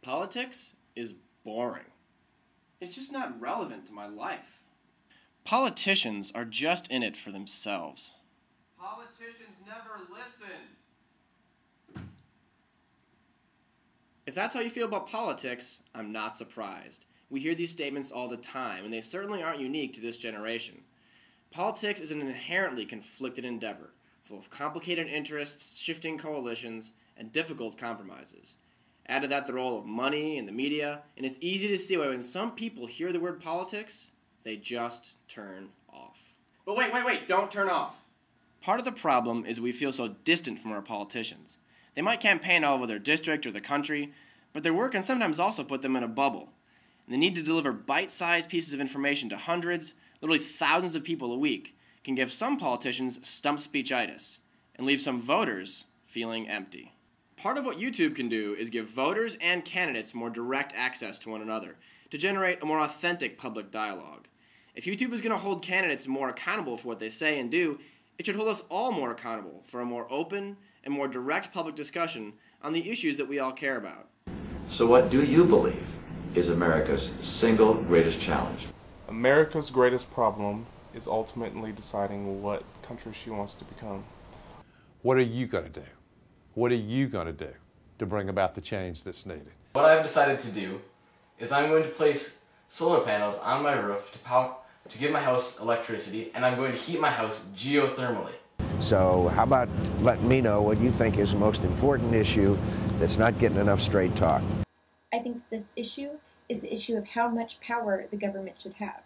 Politics is boring. It's just not relevant to my life. Politicians are just in it for themselves. Politicians never listen. If that's how you feel about politics, I'm not surprised. We hear these statements all the time, and they certainly aren't unique to this generation. Politics is an inherently conflicted endeavor, full of complicated interests, shifting coalitions, and difficult compromises. Add to that the role of money and the media, and it's easy to see why when some people hear the word politics, they just turn off. But wait, don't turn off. Part of the problem is we feel so distant from our politicians. They might campaign all over their district or the country, but their work can sometimes also put them in a bubble. And the need to deliver bite-sized pieces of information to hundreds, literally thousands of people a week can give some politicians stump speechitis and leave some voters feeling empty. Part of what YouTube can do is give voters and candidates more direct access to one another to generate a more authentic public dialogue. If YouTube is going to hold candidates more accountable for what they say and do, it should hold us all more accountable for a more open and more direct public discussion on the issues that we all care about. So what do you believe is America's single greatest challenge? America's greatest problem is ultimately deciding what country she wants to become. What are you going to do? What are you going to do to bring about the change that's needed? What I've decided to do is I'm going to place solar panels on my roof to give my house electricity, and I'm going to heat my house geothermally. So how about letting me know what you think is the most important issue that's not getting enough straight talk? I think this issue is the issue of how much power the government should have.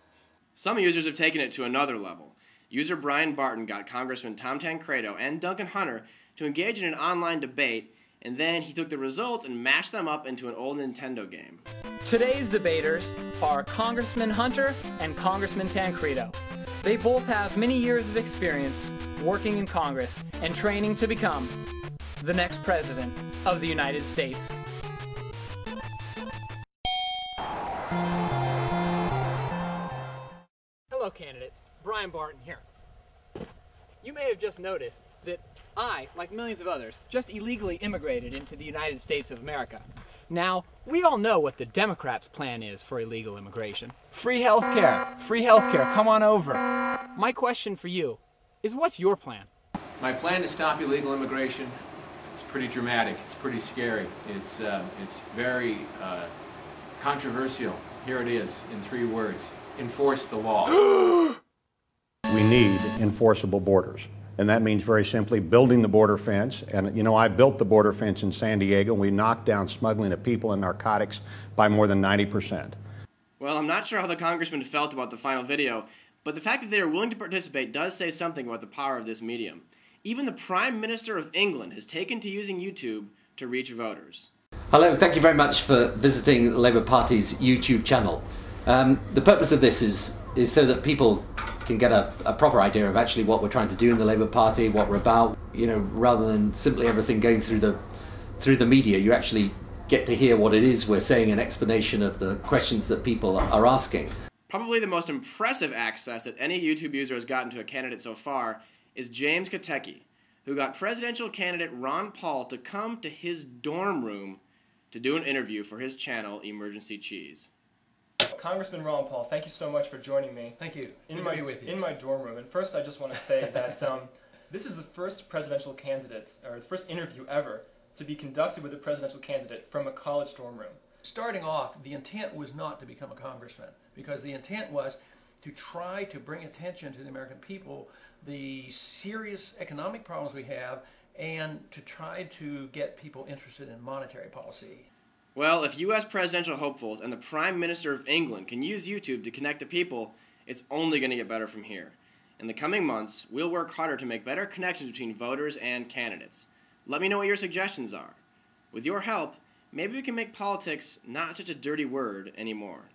Some users have taken it to another level. User Brian Barton got Congressman Tom Tancredo and Duncan Hunter to engage in an online debate, and then he took the results and mashed them up into an old Nintendo game. Today's debaters are Congressman Hunter and Congressman Tancredo. They both have many years of experience working in Congress and training to become the next president of the United States. Hello, candidates. Brian Barton here. You may have just noticed that I, like millions of others, just illegally immigrated into the United States of America. Now, we all know what the Democrats' plan is for illegal immigration. Free healthcare. Free healthcare. Come on over. My question for you is, what's your plan? My plan to stop illegal immigration, it's pretty dramatic. It's pretty scary. It's very controversial. Here it is in 3 words. Enforce the law. We need enforceable borders. And that means very simply building the border fence. And you know, I built the border fence in San Diego. We knocked down smuggling of people and narcotics by more than 90%. Well, I'm not sure how the congressman felt about the final video, but the fact that they are willing to participate does say something about the power of this medium. Even the Prime Minister of England has taken to using YouTube to reach voters. Hello, thank you very much for visiting the Labour Party's YouTube channel. The purpose of this is so that people can get a proper idea of actually what we're trying to do in the Labour Party, what we're about, you know, rather than simply everything going through the media. You actually get to hear what it is we're saying, an explanation of the questions that people are asking. Probably the most impressive access that any YouTube user has gotten to a candidate so far is James Katecki, who got presidential candidate Ron Paul to come to his dorm room to do an interview for his channel, Emergency Cheese. Congressman Ron Paul, thank you so much for joining me. Thank you. In my dorm room. And first, I just want to say that this is the first presidential candidate, or the first interview ever, to be conducted with a presidential candidate from a college dorm room. Starting off, the intent was not to become a congressman, because the intent was to try to bring attention to the American people the serious economic problems we have, and to try to get people interested in monetary policy. Well, if U.S. presidential hopefuls and the Prime Minister of England can use YouTube to connect to people, it's only going to get better from here. In the coming months, we'll work harder to make better connections between voters and candidates. Let me know what your suggestions are. With your help, maybe we can make politics not such a dirty word anymore.